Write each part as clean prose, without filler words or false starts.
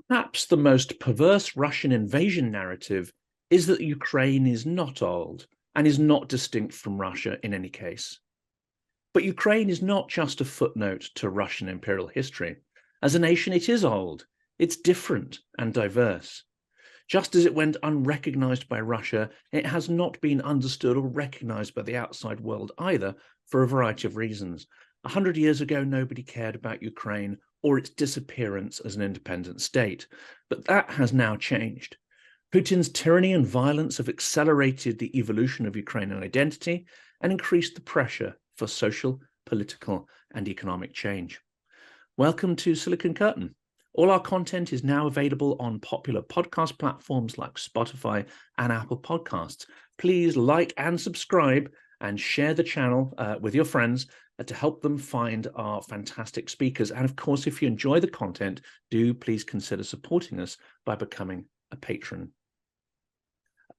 Perhaps the most perverse Russian invasion narrative is that Ukraine is not old and is not distinct from Russia in any case. But Ukraine is not just a footnote to Russian imperial history. As a nation, it is old, it's different and diverse. Just as it went unrecognized by Russia, it has not been understood or recognized by the outside world either, for a variety of reasons. 100 years ago, nobody cared about Ukraine or its disappearance as an independent state, but that has now changed. Putin's tyranny and violence have accelerated the evolution of Ukrainian identity and increased the pressure for social, political, and economic change. Welcome to Silicon Curtain. All our content is now available on popular podcast platforms like Spotify and Apple Podcasts. Please like and subscribe and share the channel with your friends to help them find our fantastic speakers. And of course, if you enjoy the content, do please consider supporting us by becoming a patron.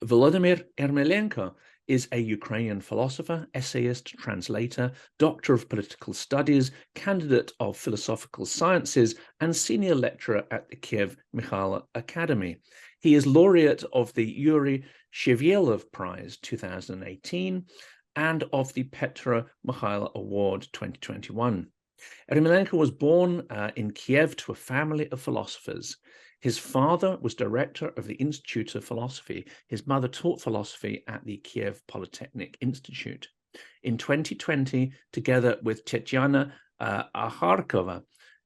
Volodymyr Yermolenko is a Ukrainian philosopher, essayist, translator, doctor of political studies, candidate of philosophical sciences, and senior lecturer at the Kiev Mikhail Academy. He is laureate of the Yuri Shevyelov Prize 2018 and of the Petra Mikhail Award 2021. Yermolenko was born in Kiev to a family of philosophers. His father was director of the Institute of Philosophy. His mother taught philosophy at the Kiev Polytechnic Institute. In 2020, together with Tetiana Akharkova,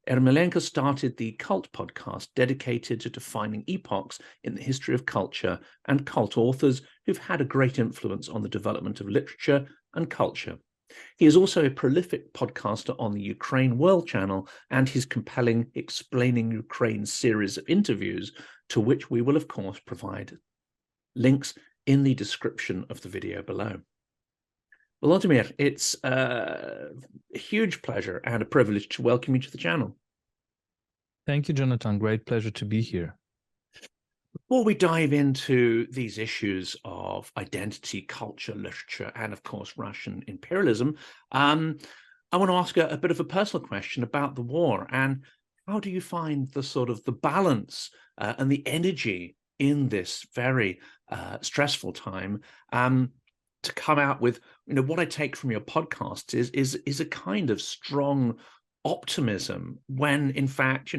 Yermolenko started the Cult podcast dedicated to defining epochs in the history of culture and cult authors who've had a great influence on the development of literature and culture. He is also a prolific podcaster on the Ukraine World Channel and his compelling Explaining Ukraine series of interviews, to which we will, of course, provide links in the description of the video below. Volodymyr, it's a huge pleasure and a privilege to welcome you to the channel. Thank you, Jonathan. Great pleasure to be here. Before we dive into these issues of identity, culture, literature, and of course, Russian imperialism, I want to ask a bit of a personal question about the war. And how do you find the sort of the balance and the energy in this very stressful time to come out with, what I take from your podcast is a kind of strong optimism when, in fact,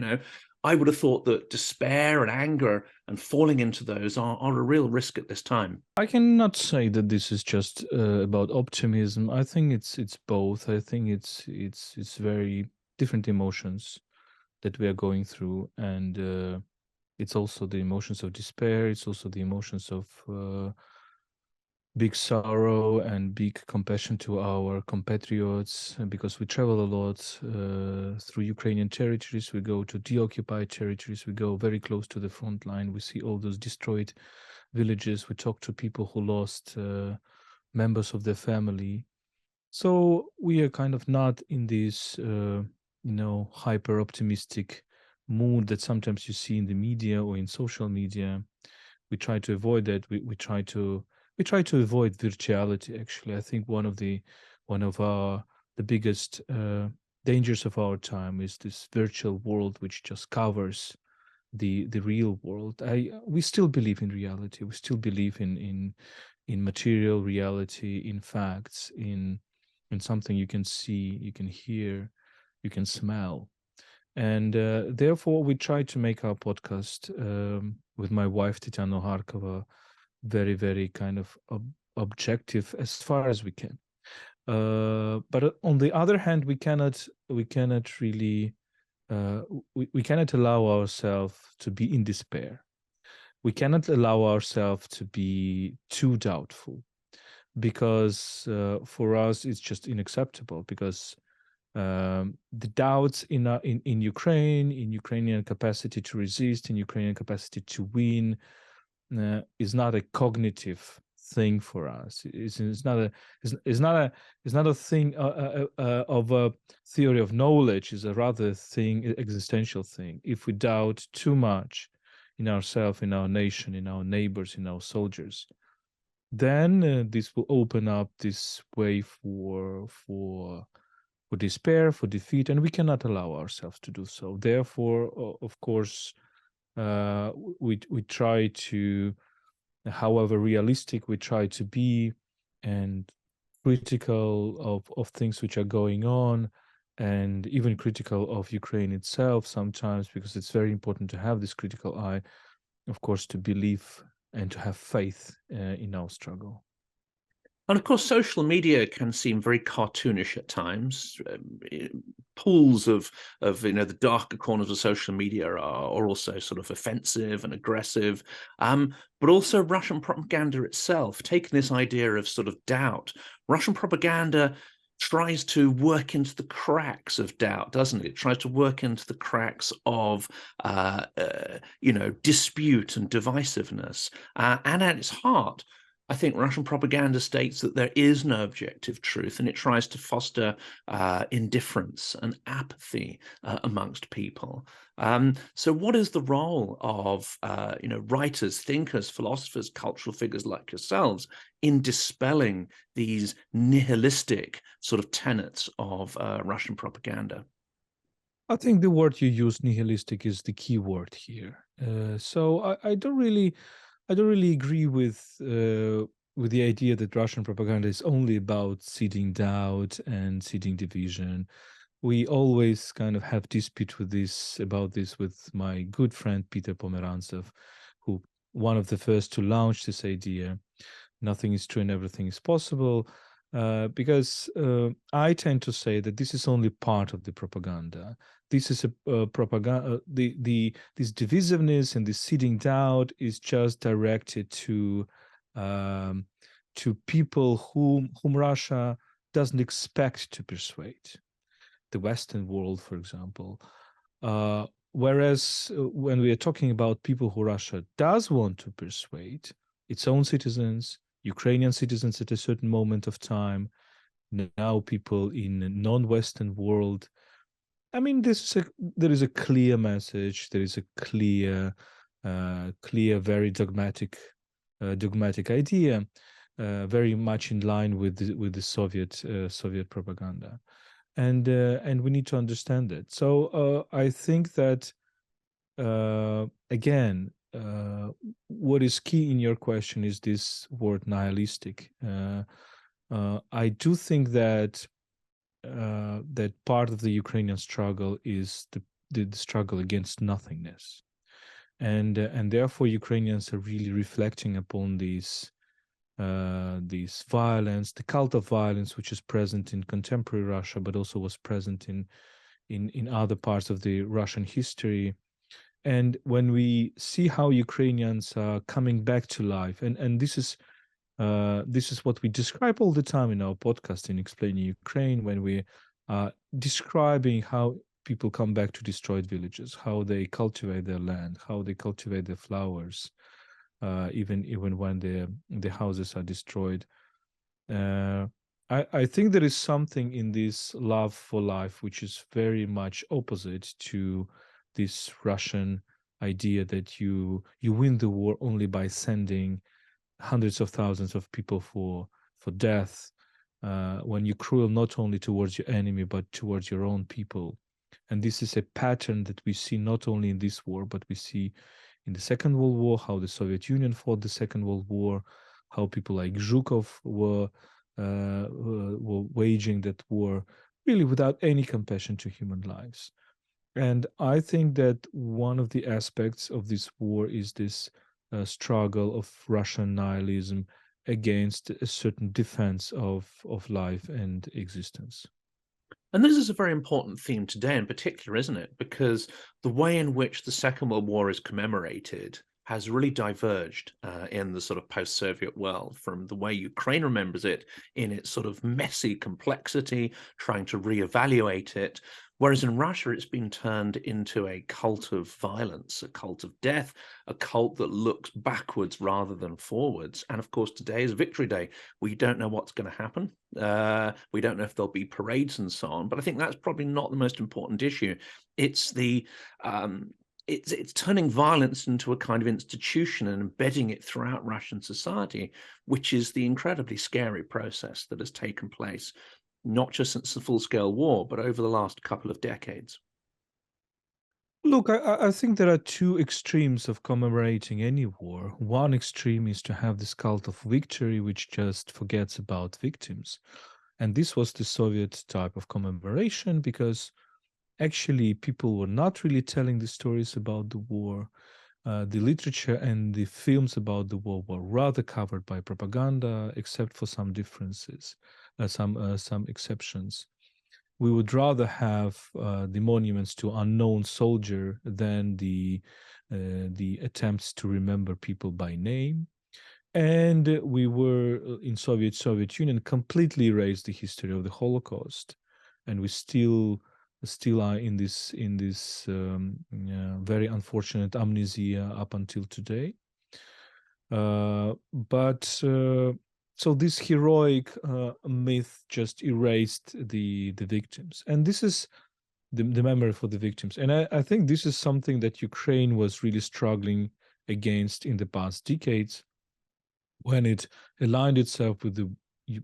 I would have thought that despair and anger and falling into those are a real risk at this time. I cannot say that this is just about optimism. I think it's both. I think it's very different emotions that we are going through, and it's also the emotions of despair. It's also the emotions of big sorrow and big compassion to our compatriots, because we travel a lot through Ukrainian territories. We go to deoccupied territories. We go very close to the front line. We see all those destroyed villages. We talk to people who lost members of their family. So we are kind of not in this, hyper optimistic mood that sometimes you see in the media or in social media. We try to avoid that. We try to avoid virtuality. Actually, I think one of the biggest dangers of our time is this virtual world, which just covers the real world. We still believe in reality. We still believe in material reality, in facts, in something you can see, you can hear, you can smell. And therefore, we try to make our podcast with my wife, Tetiana Akharkova, very, very kind of objective as far as we can. But on the other hand, we cannot really, we cannot allow ourselves to be in despair. We cannot allow ourselves to be too doubtful, because for us it's just unacceptable. Because the doubts in Ukraine, in Ukrainian capacity to resist, in Ukrainian capacity to win, is not a cognitive thing for us. It's not a thing of a theory of knowledge. It's a rather existential thing. If we doubt too much in ourselves, in our nation, in our neighbors, in our soldiers, then this will open up this way for despair, for defeat, and we cannot allow ourselves to do so. Therefore, of course, we try to, however realistic we try to be, and critical of things which are going on, and even critical of Ukraine itself sometimes, because it's very important to have this critical eye, of course, to believe and to have faith in our struggle. And of course, social media can seem very cartoonish at times. Pools of the darker corners of social media are also sort of offensive and aggressive. But also Russian propaganda itself, taking this idea of sort of doubt. Russian propaganda tries to work into the cracks of doubt, doesn't it? It tries to work into the cracks of dispute and divisiveness. And at its heart, I think Russian propaganda states that there is no objective truth, and it tries to foster indifference and apathy amongst people. So what is the role of writers, thinkers, philosophers, cultural figures like yourselves in dispelling these nihilistic sort of tenets of Russian propaganda? I think the word you use, nihilistic, is the key word here. So I don't really agree with the idea that Russian propaganda is only about seeding doubt and seeding division. We always kind of have dispute about this with my good friend Peter Pomerantsev, who one of the first to launch this idea. Nothing is true and everything is possible. Because I tend to say that this is only part of the propaganda. This is a propaganda. This divisiveness and this seeding doubt is just directed to people whom Russia doesn't expect to persuade, the Western world, for example. Whereas when we are talking about people who Russia does want to persuade, its own citizens, Ukrainian citizens at a certain moment of time, now people in a non-Western world. I mean, there is a clear message. There is a clear, very dogmatic idea, very much in line with the Soviet propaganda, and we need to understand it. So I think that again, what is key in your question is this word nihilistic. I do think that that part of the Ukrainian struggle is the struggle against nothingness, and therefore Ukrainians are really reflecting upon these violence, the cult of violence, which is present in contemporary Russia, but also was present in other parts of the Russian history. And when we see how Ukrainians are coming back to life, and this is what we describe all the time in our podcast in Explaining Ukraine, when we are describing how people come back to destroyed villages, how they cultivate their land, how they cultivate their flowers, even when the houses are destroyed. I think there is something in this love for life which is very much opposite to this Russian idea that you win the war only by sending hundreds of thousands of people for death, when you're cruel not only towards your enemy but towards your own people. And this is a pattern that we see not only in this war, but we see in the Second World War, how the Soviet Union fought the Second World War, how people like Zhukov were waging that war really without any compassion to human lives. And I think that one of the aspects of this war is this struggle of Russian nihilism against a certain defense of life and existence. And this is a very important theme today in particular, isn't it? Because the way in which the Second World War is commemorated has really diverged in the sort of post-Soviet world from the way Ukraine remembers it in its sort of messy complexity, trying to reevaluate it. Whereas in Russia, it's been turned into a cult of violence, a cult of death, a cult that looks backwards rather than forwards. And of course, today is Victory Day. We don't know what's going to happen. We don't know if there'll be parades and so on. But I think that's probably not the most important issue. It's the it's turning violence into a kind of institution and embedding it throughout Russian society, which is the incredibly scary process that has taken place, not just since the full-scale war, but over the last couple of decades. Look, I think there are two extremes of commemorating any war. One extreme is to have this cult of victory, which just forgets about victims. And this was the Soviet type of commemoration because actually people were not really telling the stories about the war. The literature and the films about the war were rather covered by propaganda, except for some differences, some exceptions. We would rather have the monuments to unknown soldier than the attempts to remember people by name. And we were in Soviet Union completely erased the history of the Holocaust, and we still are in this very unfortunate amnesia up until today. But so this heroic myth just erased the victims, and this is the memory for the victims. And I think this is something that Ukraine was really struggling against in the past decades when it aligned itself with the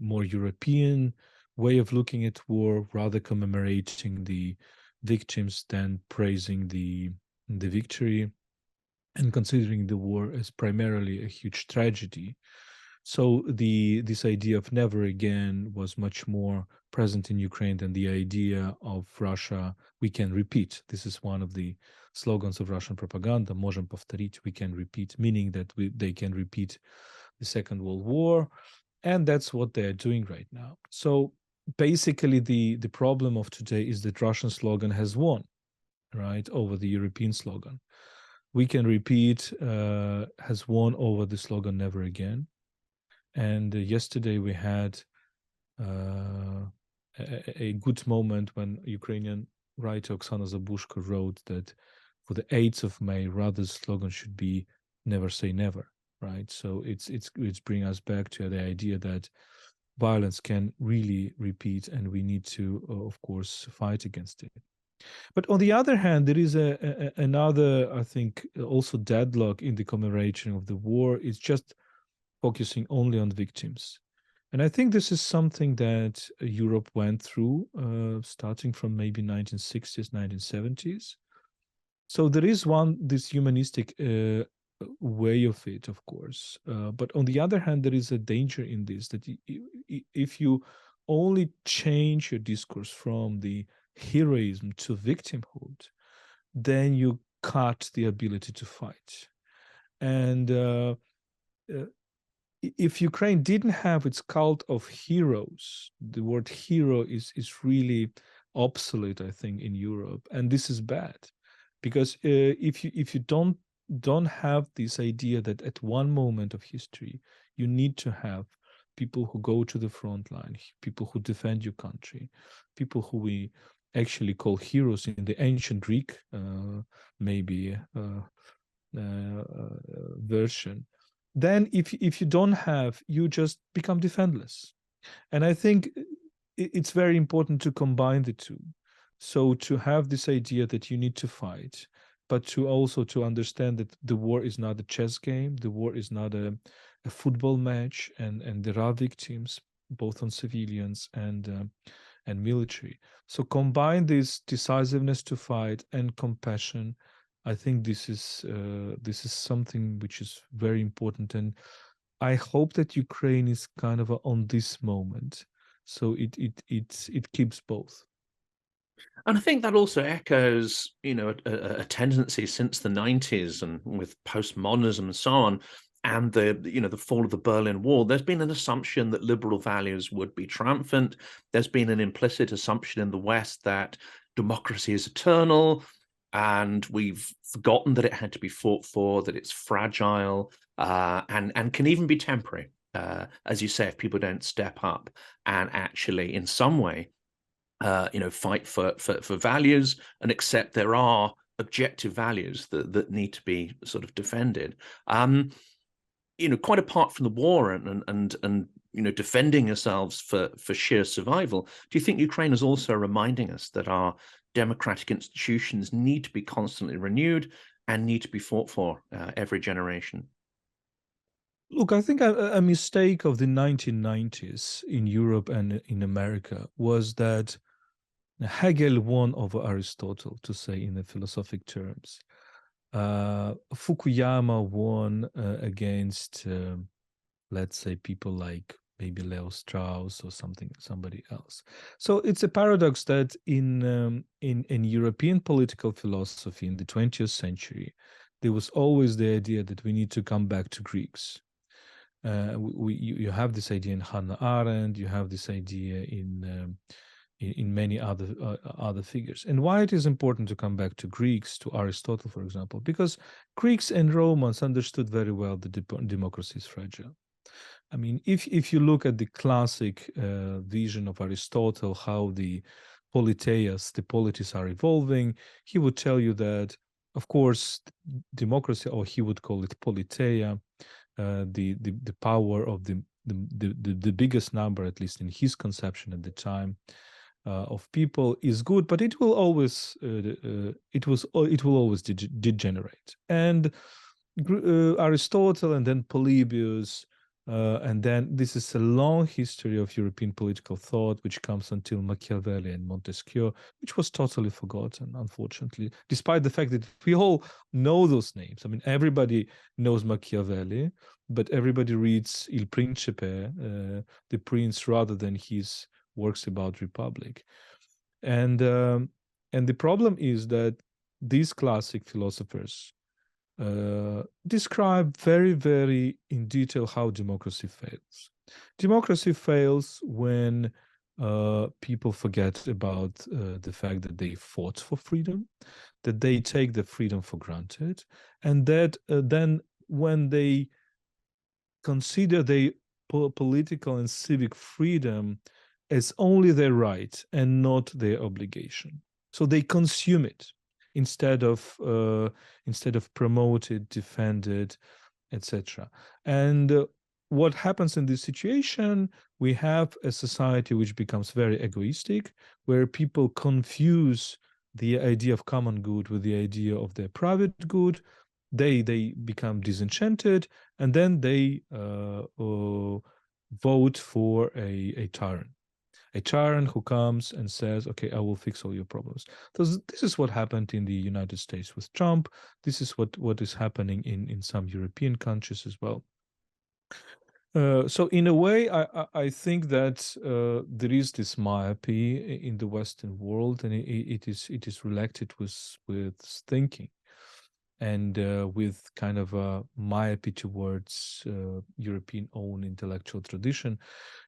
more European way of looking at war, rather commemorating the victims than praising the victory and considering the war as primarily a huge tragedy. So this idea of never again was much more present in Ukraine than the idea of Russia, we can repeat. This is one of the slogans of Russian propaganda, можем повторить, we can repeat, meaning that they can repeat the Second World War. And that's what they're doing right now. So basically the problem of today is that Russian slogan has won, right, over the European slogan. We can repeat has won over the slogan never again. And yesterday we had a good moment when Ukrainian writer Oksana Zabushko wrote that for the 8th of May, rather the slogan should be never say never, right? So it's bring us back to the idea that violence can really repeat and we need to, of course, fight against it. But on the other hand, there is another, I think, also deadlock in the commemoration of the war. It's just focusing only on victims. And I think this is something that Europe went through starting from maybe 1960s, 1970s. So there is this humanistic way of it, of course. But on the other hand, there is a danger in this that if you only change your discourse from the heroism to victimhood, then you cut the ability to fight. And if Ukraine didn't have its cult of heroes, the word hero is really obsolete, I think, in Europe, and this is bad, because if you don't have this idea that at one moment of history you need to have people who go to the front line, people who defend your country, people who we actually call heroes in the ancient Greek maybe version, then if you don't have, you just become defenseless. And I think it's very important to combine the two. So to have this idea that you need to fight, but to also to understand that the war is not a chess game, the war is not a football match, and there are victims both on civilians and military. So combine this decisiveness to fight and compassion. I think this is something which is very important, and I hope that Ukraine is kind of on this moment, so it keeps both. And I think that also echoes, a tendency since the 90s and with postmodernism and so on, and the fall of the Berlin Wall. There's been an assumption that liberal values would be triumphant. There's been an implicit assumption in the West that democracy is eternal, and we've forgotten that it had to be fought for, that it's fragile, and can even be temporary. As you say, if people don't step up and actually, in some way, fight for values and accept there are objective values that need to be sort of defended. Quite apart from the war and defending yourselves for sheer survival, do you think Ukraine is also reminding us that our democratic institutions need to be constantly renewed and need to be fought for every generation? Look, I think a mistake of the 1990s in Europe and in America was that Hegel won over Aristotle, to say in the philosophic terms. Fukuyama won against, let's say, people like maybe Leo Strauss or somebody else. So it's a paradox that in European political philosophy in the 20th century, there was always the idea that we need to come back to Greeks. You have this idea in Hannah Arendt, you have this idea in many other figures. And why it is important to come back to Greeks, to Aristotle, for example, because Greeks and Romans understood very well that democracy is fragile. I mean, if you look at the classic vision of Aristotle, how the politeias, the polities are evolving, he would tell you that, of course, democracy, or he would call it politeia, the power of the biggest number, at least in his conception at the time, of people is good, but it will always degenerate. And Aristotle, and then Polybius, and then this is a long history of European political thought, which comes until Machiavelli and Montesquieu, which was totally forgotten, unfortunately, despite the fact that we all know those names. I mean, everybody knows Machiavelli, but everybody reads Il Principe, the Prince, rather than his works about republic. And the problem is that these classic philosophers describe very, very in detail how democracy fails. Democracy fails when people forget about the fact that they fought for freedom, that they take the freedom for granted, and that then when they consider their political and civic freedom as only their right and not their obligation. So they consume it instead of promote it, defend it, etc. And what happens in this situation? We have a society which becomes very egoistic, where people confuse the idea of common good with the idea of their private good. They become disenchanted, and then they vote for a tyrant who comes and says, okay, I will fix all your problems. So this is what happened in the United States with Trump. This is what is happening in some European countries as well. So in a way, I think that there is this myopy in the Western world, and it is related with thinking, and with kind of a myopy towards European own intellectual tradition.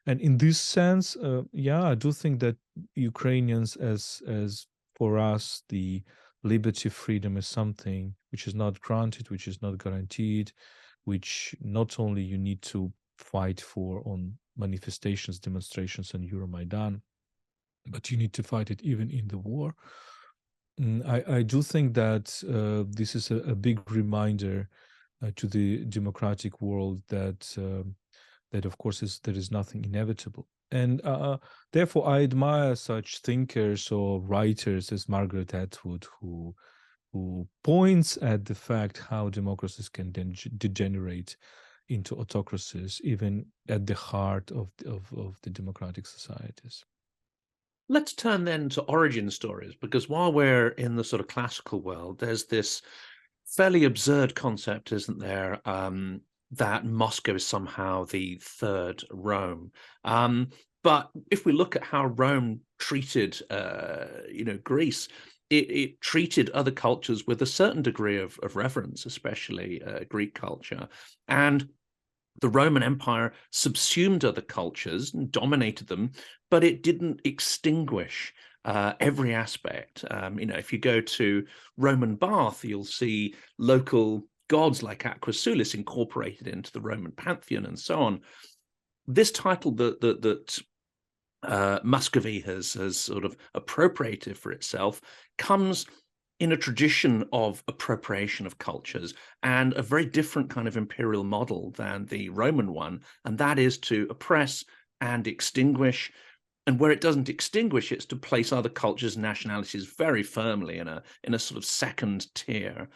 And in this sense, yeah, I do think that Ukrainians, as for us, the liberty, freedom is something which is not granted, which is not guaranteed, which not only you need to fight for on manifestations, demonstrations on Euromaidan, but you need to fight it even in the war. I do think that this is a big reminder to the democratic world that of course there is nothing inevitable, and therefore I admire such thinkers or writers as Margaret Atwood, who points at the fact how democracies can degenerate into autocracies, even at the heart of the democratic societies. Let's turn then to origin stories, because while we're in the sort of classical world, there's this fairly absurd concept, isn't there, that Moscow is somehow the third Rome. But if we look at how Rome treated, Greece, it treated other cultures with a certain degree of reverence, especially Greek culture. And the Roman Empire subsumed other cultures and dominated them, but it didn't extinguish every aspect. If you go to Roman Bath, you'll see local gods like Aquasulis incorporated into the Roman pantheon and so on. This title that Muscovy has sort of appropriated for itself comes in a tradition of appropriation of cultures, and a very different kind of imperial model than the Roman one, and that is to oppress and extinguish. And where it doesn't extinguish, it's to place other cultures and nationalities very firmly in a sort of second tier.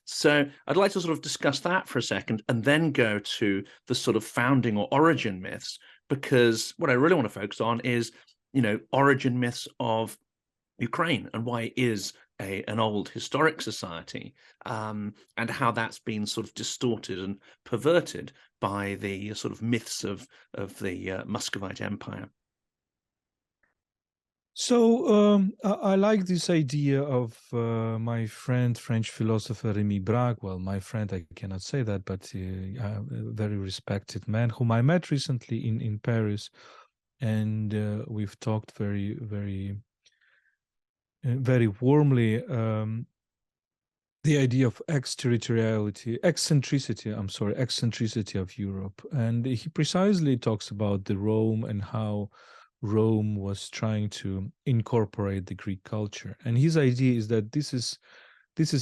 So I'd like to sort of discuss that for a second, and then go to the sort of founding or origin myths, because what I really want to focus on is origin myths of Ukraine and why it is an old historic society, and how that's been sort of distorted and perverted by the sort of myths of the Muscovite Empire. So I like this idea of my friend, French philosopher Rémi Braque. Well, my friend, I cannot say that, but a very respected man whom I met recently in Paris, and we've talked very, very, very warmly. The idea of eccentricity of Europe, and he precisely talks about the Rome and how Rome was trying to incorporate the Greek culture. And his idea is that this is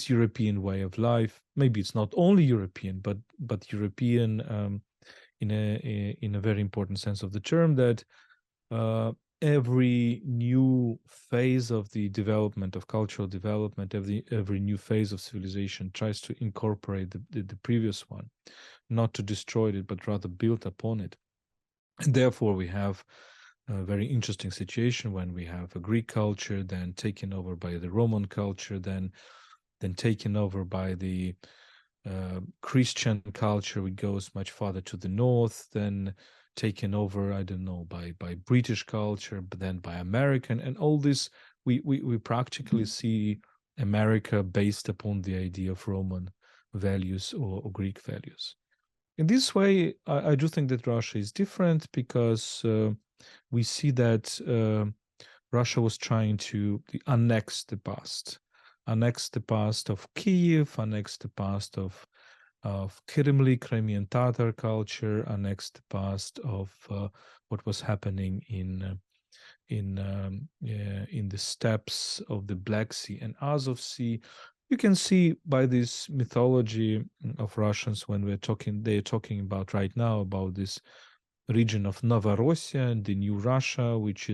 European way of life. Maybe it's not only European, but European in a very important sense of the term, that every new phase of the development of cultural development, every new phase of civilization tries to incorporate the previous one, not to destroy it, but rather build upon it. And therefore, we have a very interesting situation when we have a Greek culture, then taken over by the Roman culture, then taken over by the Christian culture, which goes much farther to the north, then taken over, I don't know, by British culture, but then by American, and all this, we practically see America based upon the idea of Roman values or Greek values. In this way, I do think that Russia is different, because we see that Russia was trying to annex the past of Kiev, annex the past of Kirimli, Crimean Tatar culture, annex the past of what was happening in the steppes of the Black Sea and Azov Sea. You can see by this mythology of Russians, when they're talking about right now about this region of Novorossiya and the new Russia, which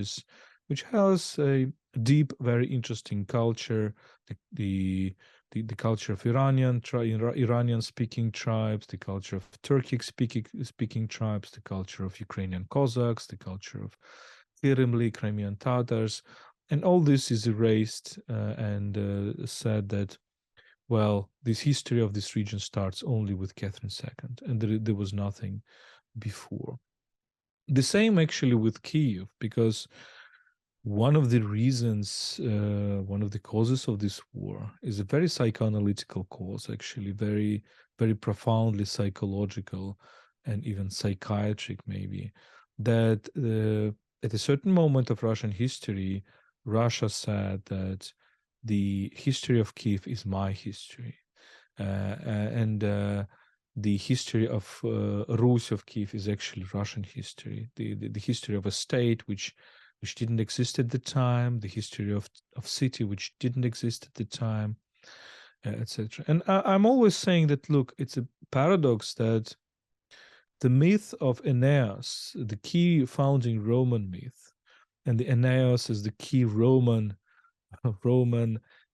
has a deep, very interesting culture, the culture of Iranian speaking tribes, the culture of Turkic speaking tribes, the culture of Ukrainian Cossacks, the culture of Kirimli, Crimean Tatars, and all this is erased and said that, well, this history of this region starts only with Catherine II, and there was nothing before. The same actually with Kiev, because one of the reasons, one of the causes of this war is a very psychoanalytical cause, actually, very, very profoundly psychological and even psychiatric, maybe, that at a certain moment of Russian history, Russia said that the history of Kiev is my history. And the history of Rus of Kiev is actually Russian history, the history of a state which didn't exist at the time, the history of city which didn't exist at the time, etc. And I'm always saying that, look, it's a paradox that the myth of Aeneas, the key founding Roman myth, and the Aeneas is the key Roman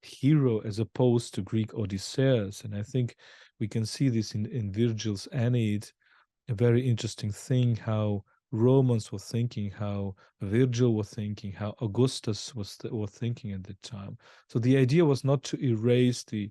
hero as opposed to Greek Odysseus. And I think we can see this in Virgil's Aeneid, a very interesting thing, how Romans were thinking, how Virgil was thinking, how Augustus was thinking at the time. So the idea was not to erase the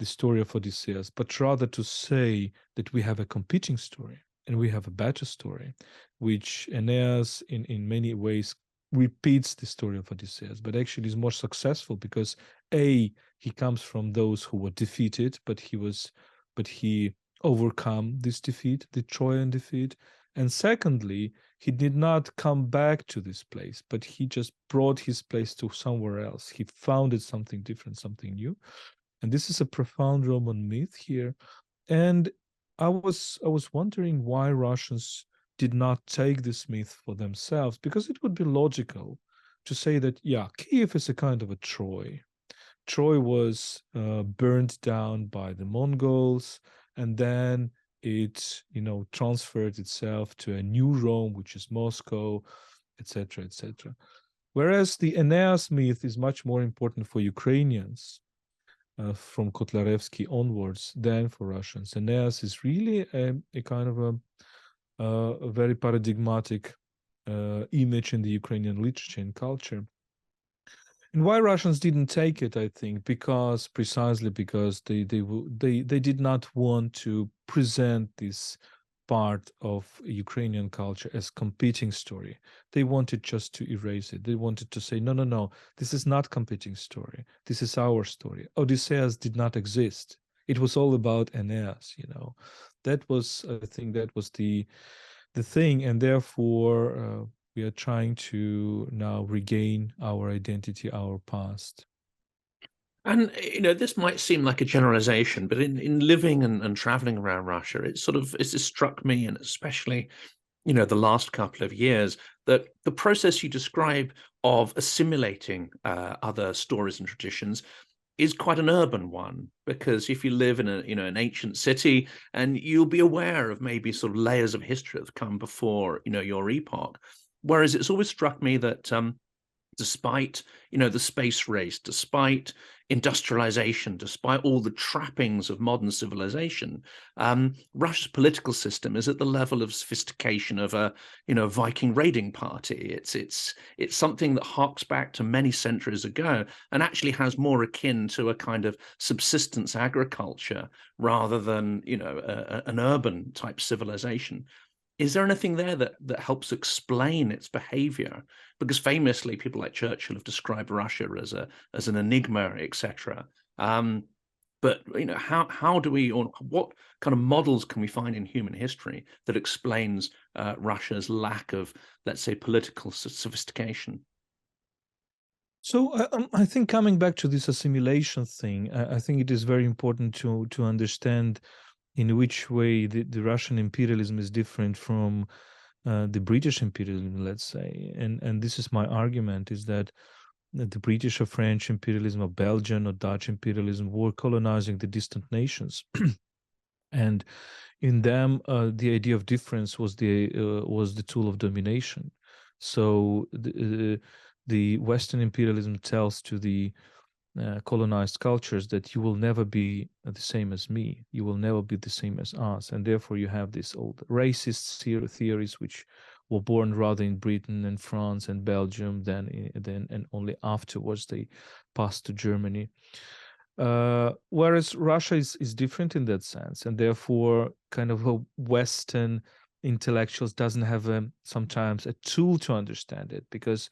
story of Odysseus, but rather to say that we have a competing story and we have a better story, which Aeneas in many ways repeats the story of Odysseus, but actually is more successful because he comes from those who were defeated, but he overcome this defeat, the Trojan defeat. And secondly, he did not come back to this place, but he just brought his place to somewhere else. He founded something different, something new. And this is a profound Roman myth here. And I was wondering why Russians did not take this myth for themselves, because it would be logical to say that, yeah, Kiev is a kind of a Troy. Troy was burned down by the Mongols, and then it, transferred itself to a new Rome, which is Moscow, etc., etc. Whereas the Aeneas myth is much more important for Ukrainians from Kotlarevsky onwards than for Russians. Aeneas is really a kind of a very paradigmatic image in the Ukrainian literature and culture. And why Russians didn't take it, I think, precisely because they did not want to present this part of Ukrainian culture as competing story. They wanted just to erase it. They wanted to say, no, no, no, this is not competing story. This is our story. Odysseus did not exist. It was all about Aeneas, you know. That was, I think, that was the thing, and therefore we are trying to now regain our identity, our past. And this might seem like a generalization, but in living and traveling around Russia, it's just struck me, and especially the last couple of years, that the process you describe of assimilating other stories and traditions is quite an urban one, because if you live in an ancient city, and you'll be aware of maybe sort of layers of history that have come before your epoch, whereas it's always struck me that despite the space race, despite industrialization, despite all the trappings of modern civilization, Russia's political system is at the level of sophistication of a Viking raiding party. It's something that harks back to many centuries ago, and actually has more akin to a kind of subsistence agriculture rather than an urban type civilization. Is there anything there that helps explain its behavior? Because famously, people like Churchill have described Russia as an enigma, etc. But how do we, or what kind of models can we find in human history that explains Russia's lack of, let's say, political sophistication? So I think, coming back to this assimilation thing, I think it is very important to understand in which way the Russian imperialism is different from the British imperialism, let's say. And this is my argument, is that the British or French imperialism or Belgian or Dutch imperialism were colonizing the distant nations. And in them, the idea of difference was the tool of domination. So the Western imperialism tells to the colonized cultures that you will never be the same as me, you will never be the same as us, and therefore you have these old racist theories which were born rather in Britain and France and Belgium, then and only afterwards they passed to Germany. Whereas Russia is different in that sense, and therefore kind of a Western intellectuals doesn't have sometimes a tool to understand it, because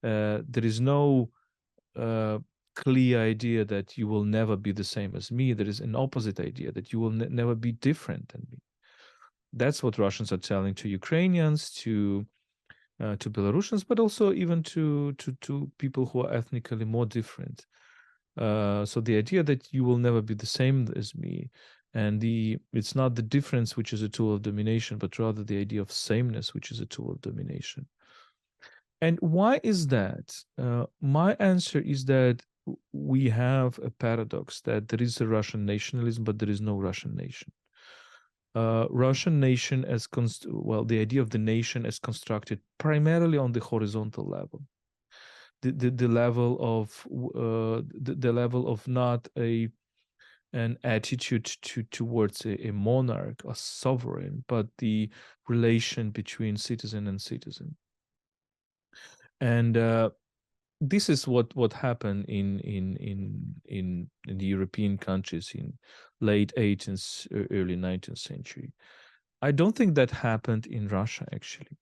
there is no clear idea that you will never be the same as me. There is an opposite idea that you will never be different than me. That's what Russians are telling to Ukrainians, to Belarusians, but also even to people who are ethnically more different. So the idea that you will never be the same as me, and it's not the difference which is a tool of domination, but rather the idea of sameness, which is a tool of domination. And why is that? My answer is that we have a paradox, that there is a Russian nationalism, but there is no Russian nation. Russian nation as the idea of the nation is constructed primarily on the horizontal level, the level of the level of not an attitude towards a monarch, a sovereign, but the relation between citizen and citizen. And this is what happened in the European countries in late 18th, early 19th century. I don't think that happened in Russia, actually.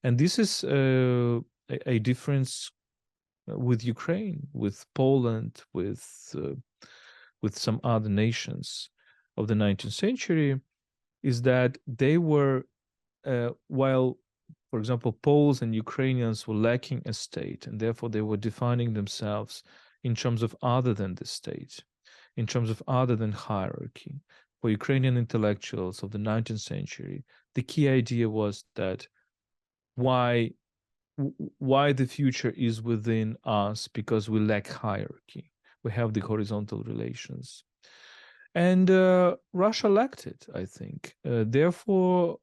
And this is a difference with Ukraine, with Poland, with some other nations of the 19th century, is that they were, while, for example, Poles and Ukrainians were lacking a state, and therefore they were defining themselves in terms of other than the state, in terms of other than hierarchy. For Ukrainian intellectuals of the 19th century, the key idea was that why the future is within us, because we lack hierarchy. We have the horizontal relations. And Russia lacked it, I think. Therefore,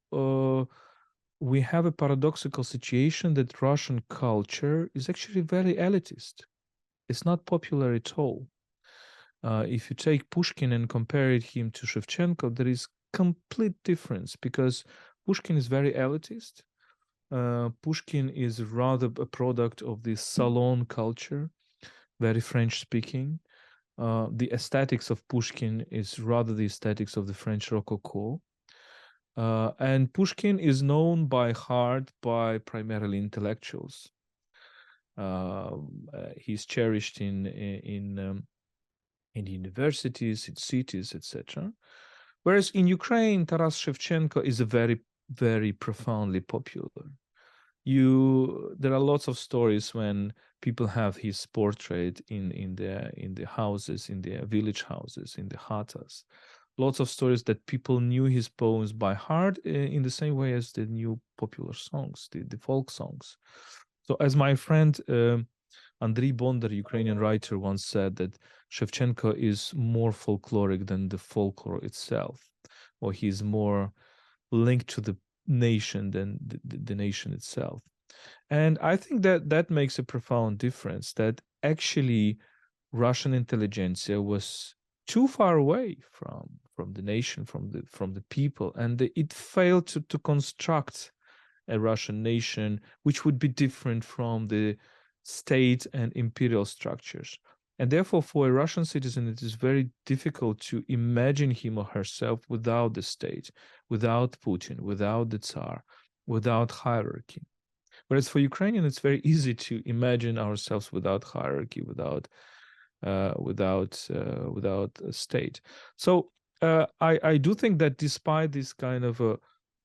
we have a paradoxical situation that Russian culture is actually very elitist. It's not popular at all. If you take Pushkin and compare him to Shevchenko, there is complete difference, because Pushkin is very elitist. Pushkin is rather a product of the salon culture, very French speaking. The aesthetics of Pushkin is rather the aesthetics of the French Rococo. And Pushkin is known by heart by primarily intellectuals. He's cherished in universities, in cities, etc. Whereas in Ukraine, Taras Shevchenko is a very, very profoundly popular. There are lots of stories when people have his portrait in the houses, in their village houses, in the hatas. Lots of stories that people knew his poems by heart in the same way as they knew popular songs, the folk songs. So as my friend Andriy Bondar, Ukrainian writer, once said that Shevchenko is more folkloric than the folklore itself, or he's more linked to the nation than the nation itself. And I think that that makes a profound difference, that actually Russian intelligentsia was too far away from the nation, from the people, and it failed to construct a Russian nation which would be different from the state and imperial structures. And therefore, for a Russian citizen, it is very difficult to imagine him or herself without the state, without Putin, without the Tsar, without hierarchy. Whereas for Ukrainian, it's very easy to imagine ourselves without hierarchy, without a state. So I do think that despite this kind of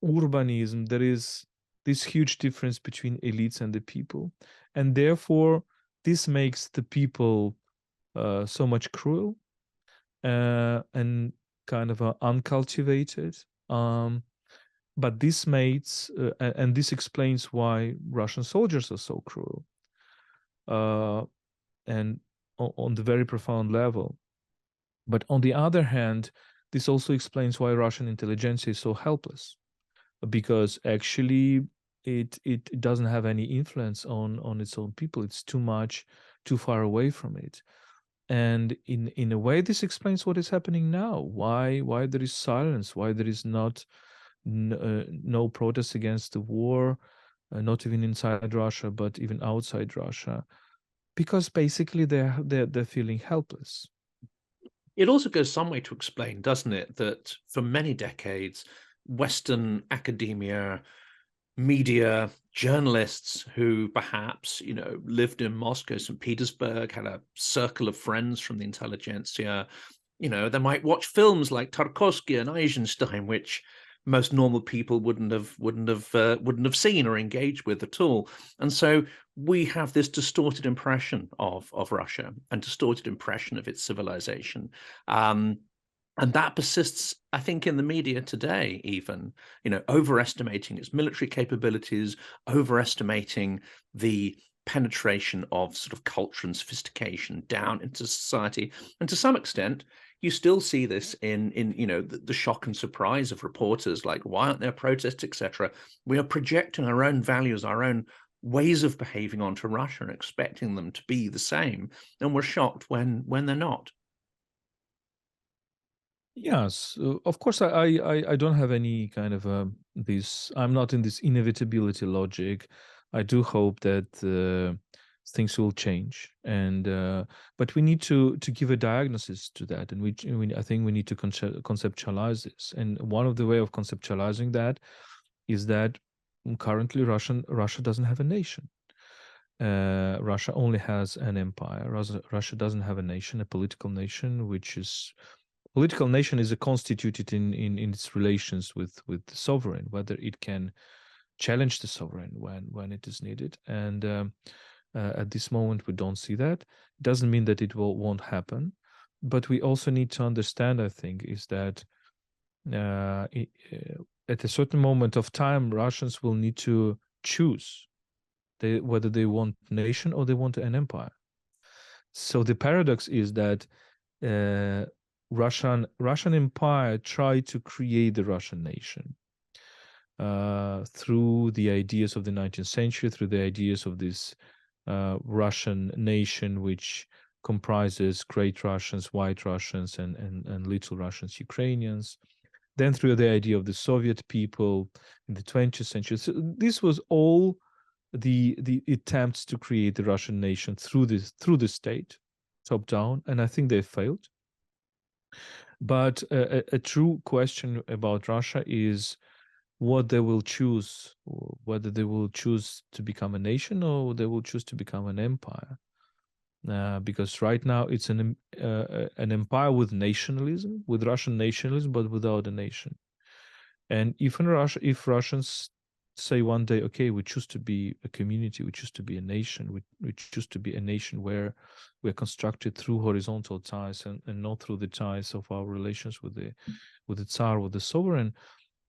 urbanism, there is this huge difference between elites and the people, and therefore this makes the people so much cruel and kind of uncultivated. But this makes and this explains why Russian soldiers are so cruel, and on the very profound level. But on the other hand, this also explains why Russian intelligentsia is so helpless, because actually it doesn't have any influence on its own people. It's too far away from it. And in a way, this explains what is happening now. Why there is silence? Why there is no protest against the war, not even inside Russia, but even outside Russia, because basically they're feeling helpless. It also goes some way to explain, doesn't it, that for many decades, Western academia, media, journalists who perhaps, lived in Moscow, St. Petersburg, had a circle of friends from the intelligentsia, they might watch films like Tarkovsky and Eisenstein, which most normal people wouldn't have seen or engaged with at all. And so we have this distorted impression of Russia and distorted impression of its civilization. And that persists, I think, in the media today, even, overestimating its military capabilities, overestimating the penetration of sort of culture and sophistication down into society. And to some extent, you still see this in the shock and surprise of reporters, like, why aren't there protests, etc. We are projecting our own values, our own ways of behaving onto Russia and expecting them to be the same. And we're shocked when they're not. Yes, of course, I don't have any kind of this. I'm not in this inevitability logic. I do hope that things will change, and but we need to give a diagnosis to that, and I think we need to conceptualize this. And one of the way of conceptualizing that is that currently Russia doesn't have a nation. Russia only has an empire. Russia doesn't have a nation, a political nation, which is political nation is constituted in its relations with the sovereign, whether it can challenge the sovereign when it is needed. And at this moment, we don't see that. It doesn't mean that it won't happen, but we also need to understand, I think, is that at a certain moment of time, Russians will need to choose whether they want nation or they want an empire. So the paradox is that Russian Empire tried to create the Russian nation through the ideas of the 19th century, through the ideas of this Russian nation, which comprises Great Russians, White Russians, and Little Russians, Ukrainians. then through the idea of the Soviet people in the 20th century. So this was all the attempts to create the Russian nation through the state, top down, and I think they failed. But a true question about Russia is what they will choose, whether they will choose to become a nation or they will choose to become an empire. Because right now it's an empire with nationalism, with Russian nationalism, but without a nation. And if Russians say one day, okay, we choose to be a community, we choose to be a nation, we choose to be a nation where we're constructed through horizontal ties and not through the ties of our relations with the Tsar, with the sovereign,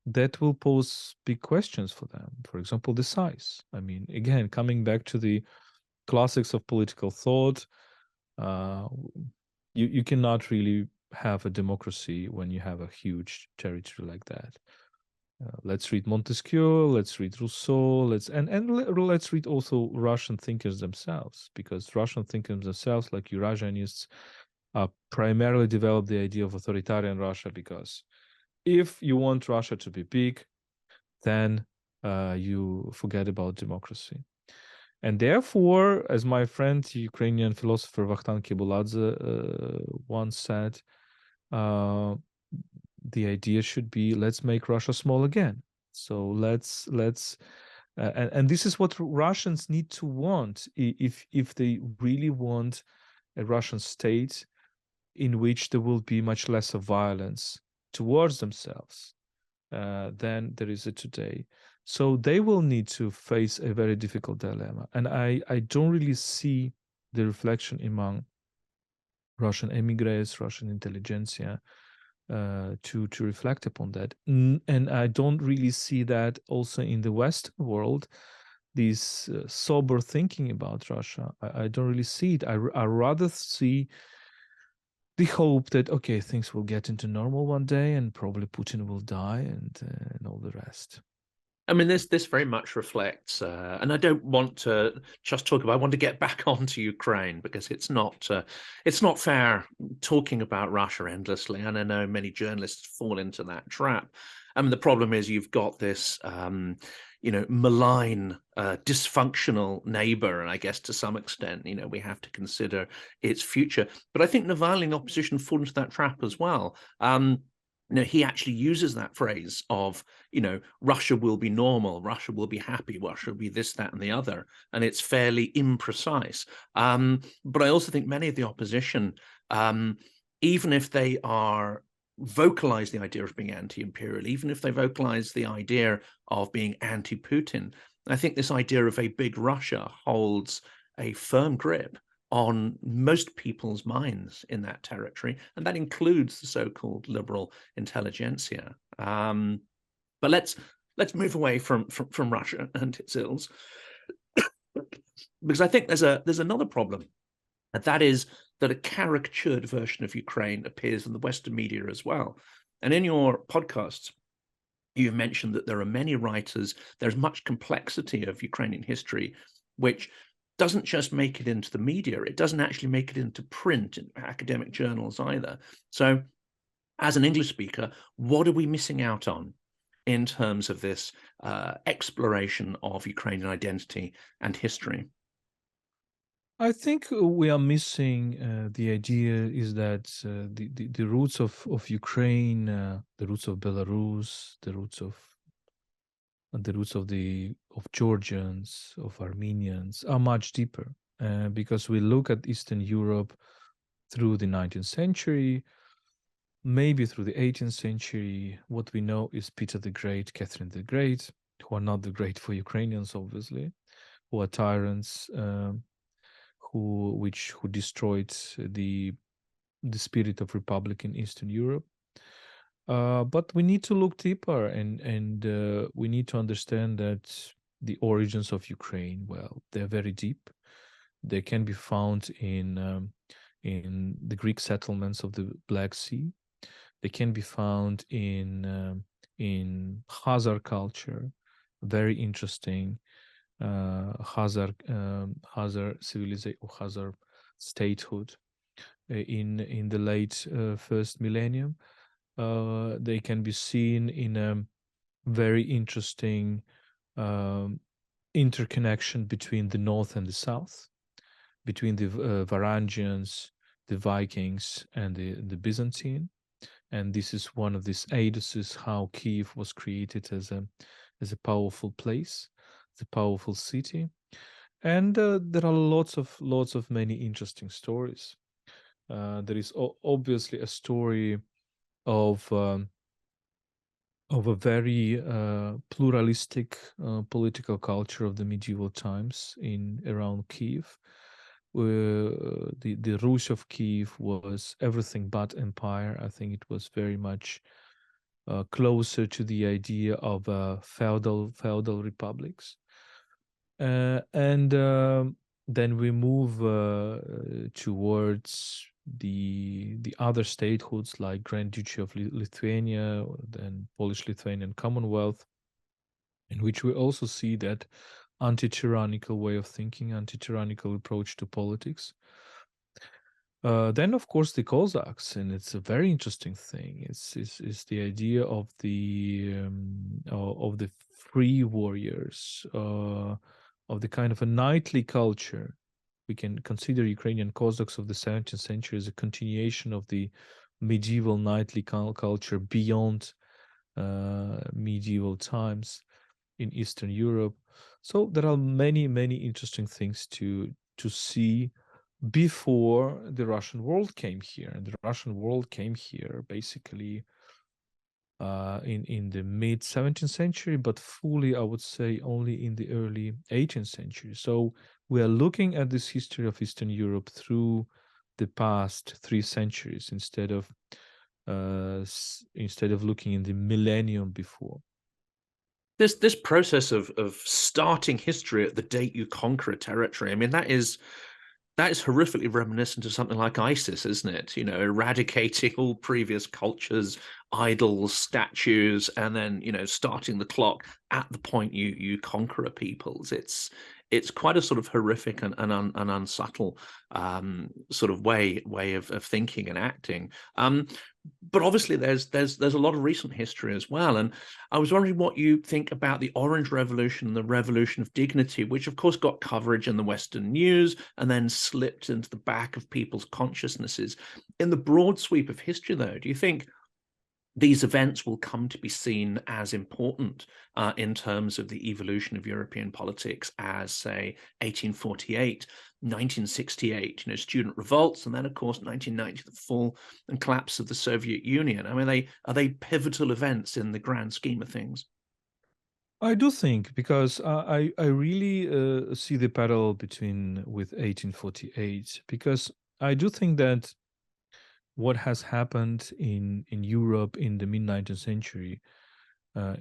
that will pose big questions for them. For example, the size. I mean, again, coming back to the classics of political thought, you cannot really have a democracy when you have a huge territory like that. Let's read Montesquieu, let's read Rousseau, let's read also Russian thinkers themselves, because Russian thinkers themselves, like Eurasianists, primarily developed the idea of authoritarian Russia, because if you want Russia to be big, then you forget about democracy. And therefore, as my friend, Ukrainian philosopher Vakhtan Kibuladze once said, the idea should be, let's make Russia small again. So let's and this is what Russians need to want if they really want a Russian state in which there will be much less of violence towards themselves than there is today. So they will need to face a very difficult dilemma. And I don't really see the reflection among Russian emigres, Russian intelligentsia, to reflect upon that. And I don't really see that also in the Western world, this sober thinking about Russia. I don't really see it. I rather see the hope that, okay, things will get into normal one day and probably Putin will die and all the rest. I mean, this very much reflects, and I don't want to just talk about. I want to get back onto Ukraine because it's not fair talking about Russia endlessly, and I know many journalists fall into that trap. I mean, the problem is you've got this, malign, dysfunctional neighbor, and I guess to some extent, we have to consider its future. But I think Navalny and opposition fall into that trap as well. He actually uses that phrase of, Russia will be normal, Russia will be happy, Russia will be this, that, and the other. And it's fairly imprecise. But I also think many of the opposition, even if they are vocalize the idea of being anti-imperial, even if they vocalize the idea of being anti-Putin, I think this idea of a big Russia holds a firm grip on most people's minds in that territory, and that includes the so-called liberal intelligentsia. But let's move away from Russia and its ills, because I think there's another problem, and that is that a caricatured version of Ukraine appears in the Western media as well. And in your podcasts, you've mentioned that there are many writers, there's much complexity of Ukrainian history, which doesn't just make it into the media, it doesn't actually make it into print in academic journals either. So as an English speaker, what are we missing out on in terms of this exploration of Ukrainian identity and history? I think we are missing the idea is that the roots of Ukraine, the roots of Belarus, the roots of Georgians, of Armenians are much deeper, because we look at Eastern Europe through the 19th century, maybe through the 18th century. What we know is Peter the Great, Catherine the Great, who are not the great for Ukrainians, obviously, who are tyrants, who destroyed the spirit of republic in Eastern Europe. But we need to look deeper, and we need to understand that the origins of Ukraine, well, they're very deep. They can be found in the Greek settlements of the Black Sea. They can be found in Khazar culture, very interesting Khazar civilization or Khazar statehood in the late first millennium. They can be seen in a very interesting interconnection between the north and the south, between the Varangians, the Vikings, and the Byzantine. And this is one of these eiduses how Kiev was created as a powerful place, the powerful city. And there are lots of many interesting stories. There is obviously a story of a very pluralistic political culture of the medieval times in around Kiev, where the Rus of Kiev was everything but empire. I think it was very much closer to the idea of feudal republics. And then we move towards the other statehoods like Grand Duchy of Lithuania, then Polish-Lithuanian Commonwealth, in which we also see that anti-tyrannical way of thinking, anti-tyrannical approach to politics. Then, of course, the Cossacks, and it's a very interesting thing. It's the idea of the free warriors, of the kind of a knightly culture. We can consider Ukrainian Cossacks of the 17th century as a continuation of the medieval knightly culture beyond medieval times in Eastern Europe. So there are many interesting things to see before the Russian world came here. And the Russian world came here basically in the mid 17th century, but fully, I would say, only in the early 18th century. So we are looking at this history of Eastern Europe through the past 3 centuries instead of looking in the millennium before. This process of starting history at the date you conquer a territory, I mean, that is horrifically reminiscent of something like ISIS, isn't it? You know, eradicating all previous cultures, idols, statues, and then, you know, starting the clock at the point you conquer a people's. It's quite a sort of horrific and unsubtle sort of way of thinking and acting. But obviously there's a lot of recent history as well. And I was wondering what you think about the Orange Revolution and the Revolution of Dignity, which of course got coverage in the Western news and then slipped into the back of people's consciousnesses. In the broad sweep of history, though, do you think these events will come to be seen as important in terms of the evolution of European politics as, say, 1848, 1968, you know, student revolts, and then, of course, 1990, the fall and collapse of the Soviet Union? I mean, are they pivotal events in the grand scheme of things? I do think, because I really see the parallel with 1848, because I do think that what has happened in Europe in the mid 19th century,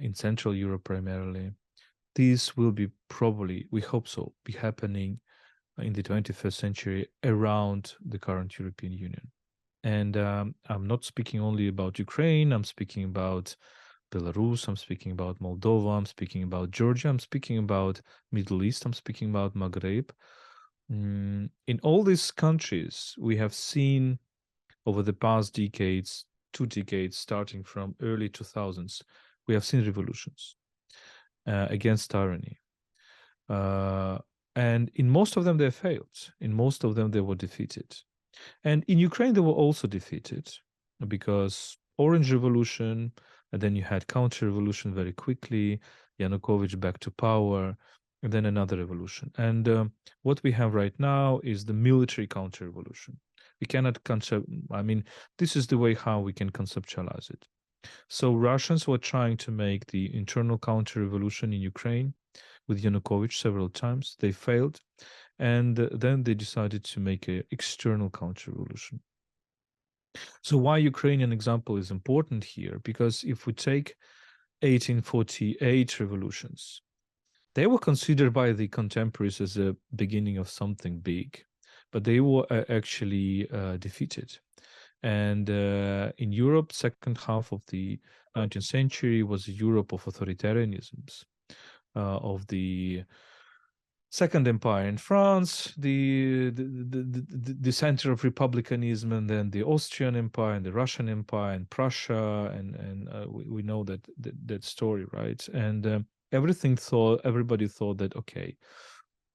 in Central Europe primarily, this will be probably, we hope so, be happening in the 21st century around the current European Union. And I'm not speaking only about Ukraine, I'm speaking about Belarus, I'm speaking about Moldova, I'm speaking about Georgia, I'm speaking about Middle East, I'm speaking about Maghreb. In all these countries, we have seen over the past decades, 2 decades, starting from early 2000s, we have seen revolutions against tyranny. And in most of them, they failed. In most of them, they were defeated. And in Ukraine, they were also defeated because Orange Revolution, and then you had counter-revolution very quickly, Yanukovych back to power, and then another revolution. And what we have right now is the military counter-revolution. We cannot I mean, this is the way how we can conceptualize it. So Russians were trying to make the internal counter-revolution in Ukraine with Yanukovych several times. They failed. And then they decided to make an external counter-revolution. So why Ukrainian example is important here? Because if we take 1848 revolutions, they were considered by the contemporaries as a beginning of something big, but they were actually defeated. And in Europe, second half of the 19th century was a Europe of authoritarianisms, of the Second Empire in France, the center of republicanism, and then the Austrian Empire and the Russian Empire and Prussia, and we know that story, right? And everybody thought that, okay,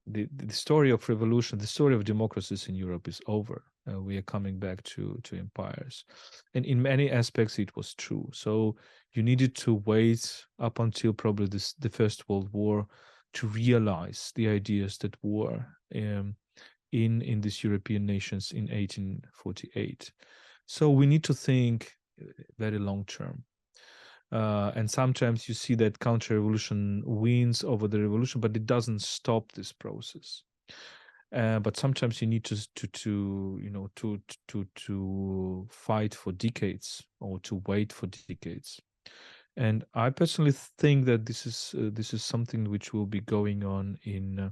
the story of revolution, the story of democracies in Europe is over. We are coming back to empires, and in many aspects it was true. So you needed to wait up until probably the First World War to realize the ideas that were in these European nations in 1848. So we need to think very long term. And sometimes you see that counter-revolution wins over the revolution, but it doesn't stop this process. But sometimes you need to fight for decades or to wait for decades. And I personally think that this is something which will be going on in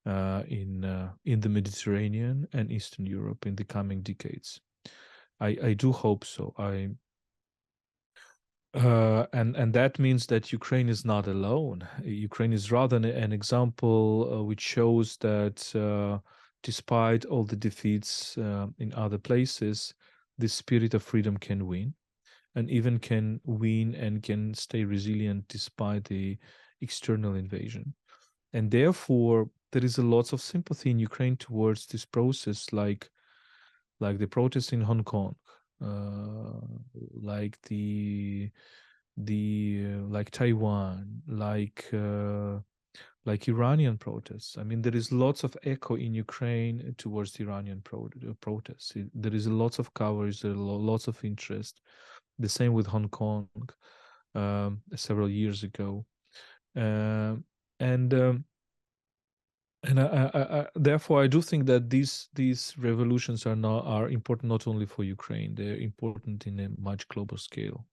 the Mediterranean and Eastern Europe in the coming decades. I do hope so. And that means that Ukraine is not alone. Ukraine is rather an example which shows that despite all the defeats in other places, the spirit of freedom can win, and even can win and can stay resilient despite the external invasion. And therefore, there is a lot of sympathy in Ukraine towards this process, like the protests in Hong Kong, like like Taiwan, like Iranian protests. I mean, there is lots of echo in Ukraine towards the Iranian protests. There is lots of coverage, there are lots of interest. The same with Hong Kong several years ago, and therefore I do think that these revolutions are important not only for Ukraine; they're important in a much global scale.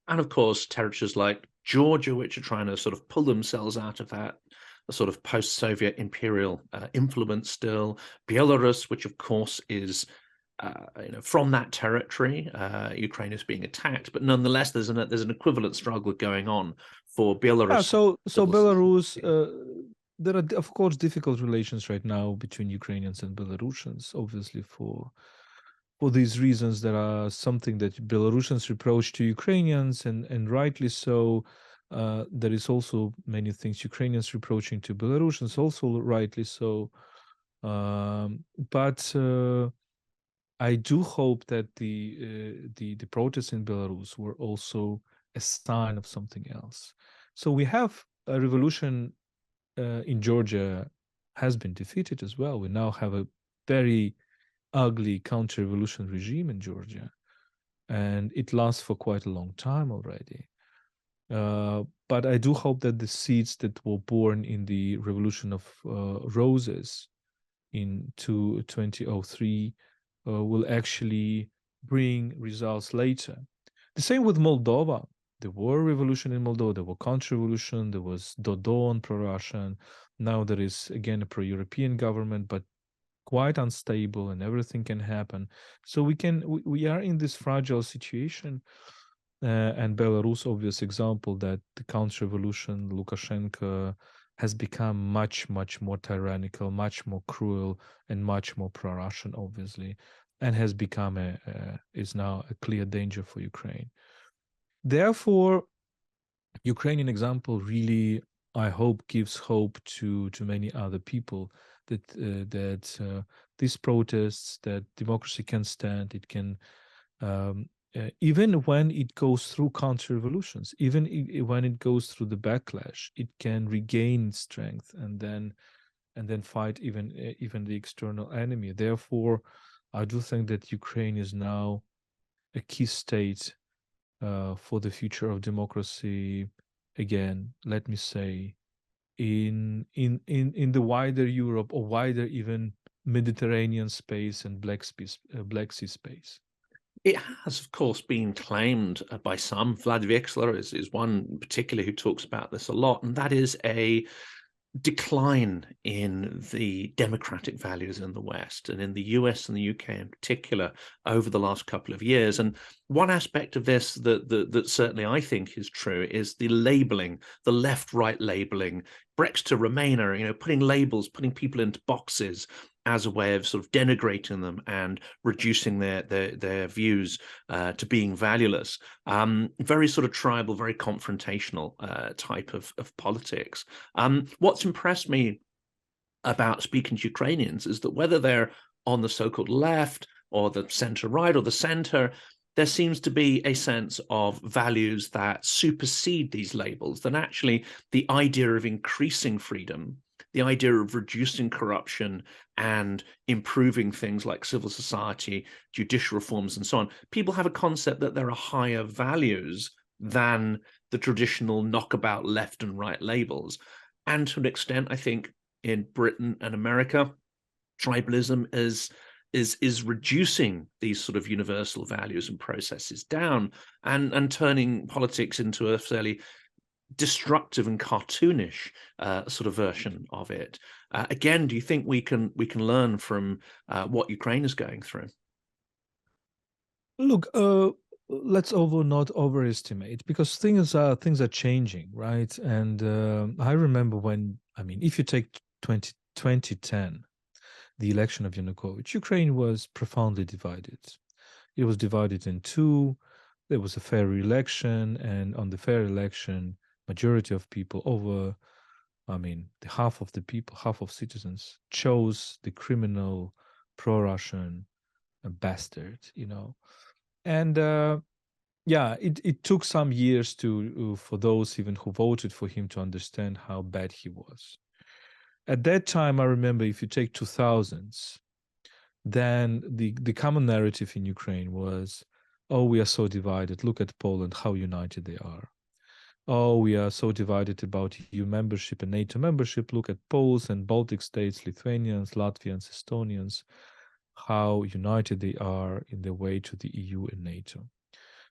And of course, territories like Georgia, which are trying to sort of pull themselves out of that sort of post-Soviet imperial influence still. Belarus, which of course is from that territory. Ukraine is being attacked, but nonetheless, there's an equivalent struggle going on for Belarus. So Belarus, there are of course difficult relations right now between Ukrainians and Belarusians. Obviously, for these reasons, there are something that Belarusians reproach to Ukrainians, and rightly so. There is also many things Ukrainians reproaching to Belarusians, also rightly so. But I do hope that the protests in Belarus were also a sign of something else. So we have a revolution in Georgia has been defeated as well. We now have a very ugly counter-revolution regime in Georgia, and it lasts for quite a long time already. But I do hope that the seeds that were born in the Revolution of Roses in 2003 will actually bring results later. The same with Moldova. There were revolution in Moldova, there were counter-revolution, there was Dodon, pro-Russian. Now there is again a pro-European government, but quite unstable, and everything can happen. So we are in this fragile situation. And Belarus, obvious example that the counter-revolution, Lukashenko has become much, much more tyrannical, much more cruel, and much more pro-Russian, obviously, and has become is now a clear danger for Ukraine. Therefore, Ukrainian example really, I hope, gives hope to many other people that these protests, that democracy can stand, it can even when it goes through counter-revolutions, even when it goes through the backlash, it can regain strength and then fight even the external enemy. Therefore, I do think that Ukraine is now a key state for the future of democracy. Again, let me say, in the wider Europe, or wider even Mediterranean space and Black Sea space. It has, of course, been claimed by some. Vlad Vixler is one particular who talks about this a lot, and that is a decline in the democratic values in the West, and in the US and the UK in particular, over the last couple of years. And one aspect of this that certainly I think is true is the labeling, the left-right labeling Brexit, Remainer, putting labels, putting people into boxes as a way of sort of denigrating them and reducing their views to being valueless. Very sort of tribal, very confrontational type of politics. What's impressed me about speaking to Ukrainians is that whether they're on the so-called left or the center right or the center, there seems to be a sense of values that supersede these labels, that actually the idea of increasing freedom, the idea of reducing corruption and improving things like civil society, judicial reforms, and so on, people have a concept that there are higher values than the traditional knockabout left and right labels. And to an extent, I think in Britain and America, tribalism is reducing these sort of universal values and processes down and turning politics into a fairly destructive and cartoonish sort of version of it. Again, do you think we can learn from what Ukraine is going through? Look, let's not overestimate, because things are changing, right? And I remember when, if you take 2010, the election of Yanukovych, Ukraine was profoundly divided. It was divided in two. There was a fair election, and on the fair election, majority of people, the half of the people, half of citizens, chose the criminal pro-Russian bastard. And yeah, it took some years for those even who voted for him to understand how bad he was. At that time, I remember, if you take 2000s, then the common narrative in Ukraine was, oh, we are so divided. Look at Poland, how united they are. Oh, we are so divided about EU membership and NATO membership. Look at Poles and Baltic states, Lithuanians, Latvians, Estonians, how united they are in their way to the EU and NATO.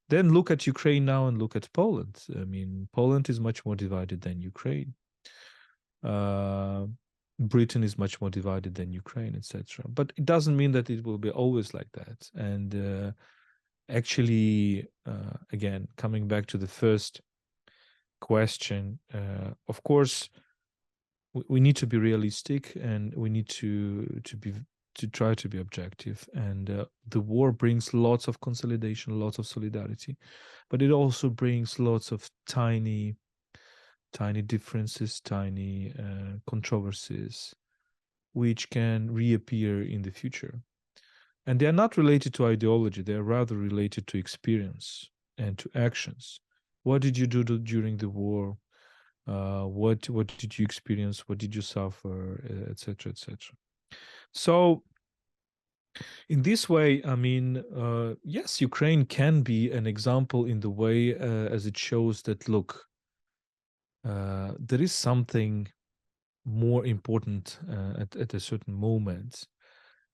Then look at Ukraine now and look at Poland. Poland is much more divided than Ukraine. Britain is much more divided than Ukraine, etc. But it doesn't mean that it will be always like that. And actually, again, coming back to the first question, of course, we need to be realistic, and we need to try to be objective. And the war brings lots of consolidation, lots of solidarity, but it also brings lots of tiny differences, tiny controversies, which can reappear in the future. And they are not related to ideology, they are rather related to experience and to actions. What did you do during the war? What did you experience? What did you suffer, etc., etc. So in this way, yes, Ukraine can be an example in the way as it shows that, look, there is something more important at a certain moment.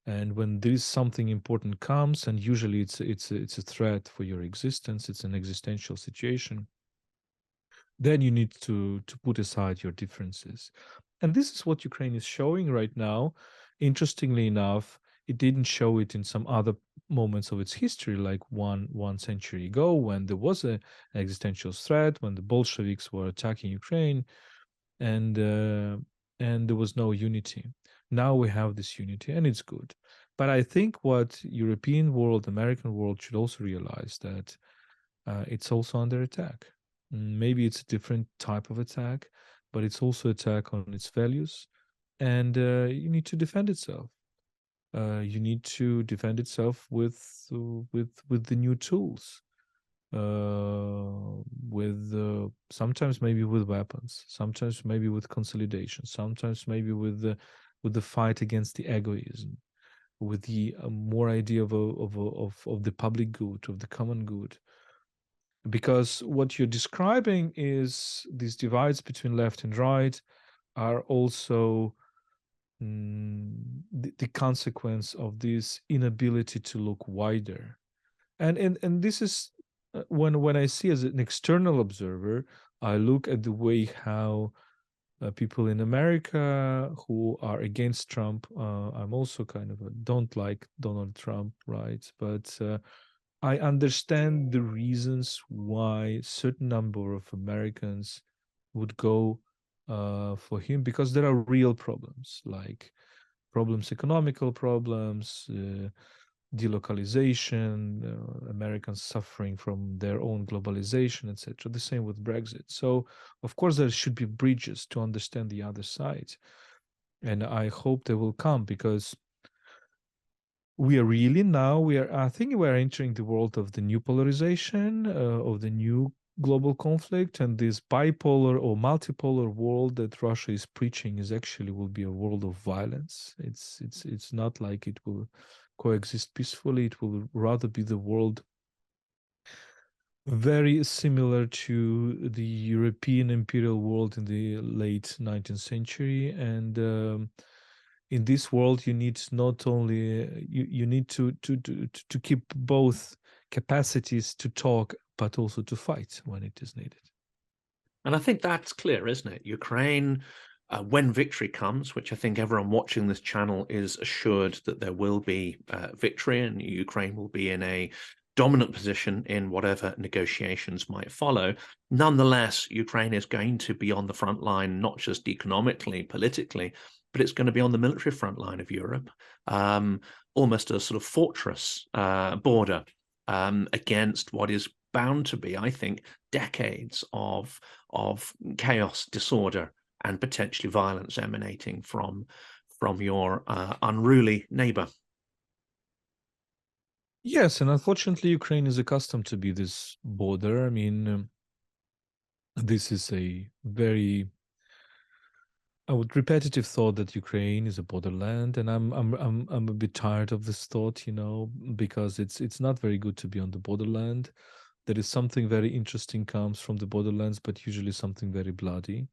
And when this something important comes, and usually it's a threat for your existence, it's an existential situation, then you need to put aside your differences. And this is what Ukraine is showing right now. Interestingly enough, it didn't show it in some other moments of its history, like one century ago, when there was an existential threat, when the Bolsheviks were attacking Ukraine, and there was no unity. Now we have this unity, and it's good. But I think what European world, American world should also realize that it's also under attack. Maybe it's a different type of attack, but it's also attack on its values, and you need to defend itself. You need to defend itself with the new tools, with sometimes maybe with weapons, sometimes maybe with consolidation, sometimes maybe with the fight against the egoism, with the more idea of the public good, of the common good. Because what you're describing is these divides between left and right are also the consequence of this inability to look wider. And this is when I see as an external observer, I look at the way how people in America who are against Trump, I'm also kind of don't like Donald Trump, right? But I understand the reasons why a certain number of Americans would go for him, because there are real problems, like economical problems, delocalization, Americans suffering from their own globalization, etc. The same with Brexit. So, of course, there should be bridges to understand the other side. And I hope they will come, because I think we are entering the world of the new polarization, of the new global conflict, and this bipolar or multipolar world that Russia is preaching will be a world of violence. It's not like it will coexist peacefully. It will rather be the world very similar to the European imperial world in the late 19th century. And in this world, you need not only you need to keep both capacities to talk, but also to fight when it is needed. And I think that's clear, isn't it? Ukraine, when victory comes, which I think everyone watching this channel is assured that there will be victory, and Ukraine will be in a dominant position in whatever negotiations might follow. Nonetheless, Ukraine is going to be on the front line, not just economically, politically, but it's going to be on the military front line of Europe, almost a sort of fortress border against what is bound to be, I think, decades of chaos, disorder, and potentially violence emanating from your unruly neighbor. Yes, and unfortunately, Ukraine is accustomed to be this border. I mean, this is a very repetitive thought that Ukraine is a borderland, and I'm a bit tired of this thought, because it's not very good to be on the borderland. There is something very interesting comes from the borderlands, but usually something very bloody.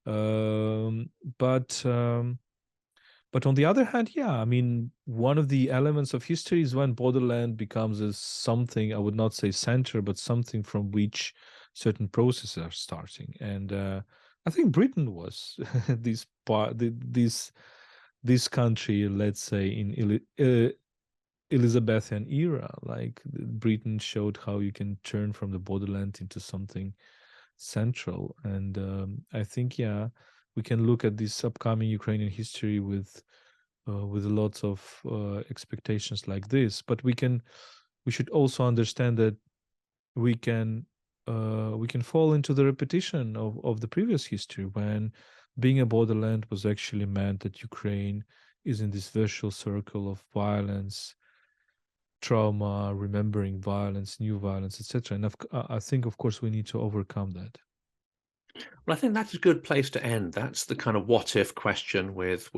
Um, but um, but on the other hand, yeah, I mean, one of the elements of history is when borderland becomes a something, I would not say center, but something from which certain processes are starting. And I think Britain was this country, let's say, in Elizabethan era. Like, Britain showed how you can turn from the borderland into something central. And I think, yeah, we can look at this upcoming Ukrainian history with lots of expectations like this. But we should also understand that we can we can fall into the repetition of the previous history, when being a borderland was actually meant that Ukraine is in this virtual circle of violence, trauma, remembering violence, new violence, etc. And I think, of course, we need to overcome that. Well, I think that's a good place to end. That's the kind of what if question with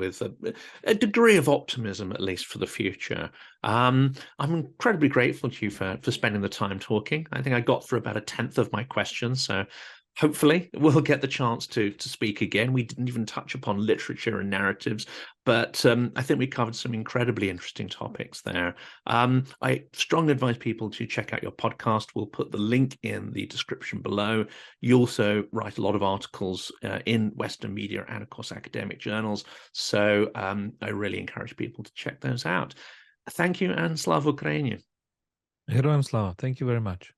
a degree of optimism, at least for the future. I'm incredibly grateful to you for spending the time talking. I think I got through about 1/10 of my questions, so hopefully we'll get the chance to speak again. We didn't even touch upon literature and narratives, but I think we covered some incredibly interesting topics there. I strongly advise people to check out your podcast. We'll put the link in the description below. You also write a lot of articles in Western media and, of course, academic journals. So I really encourage people to check those out. Thank you, and Slava Ukraini. Heroям slava. Thank you very much.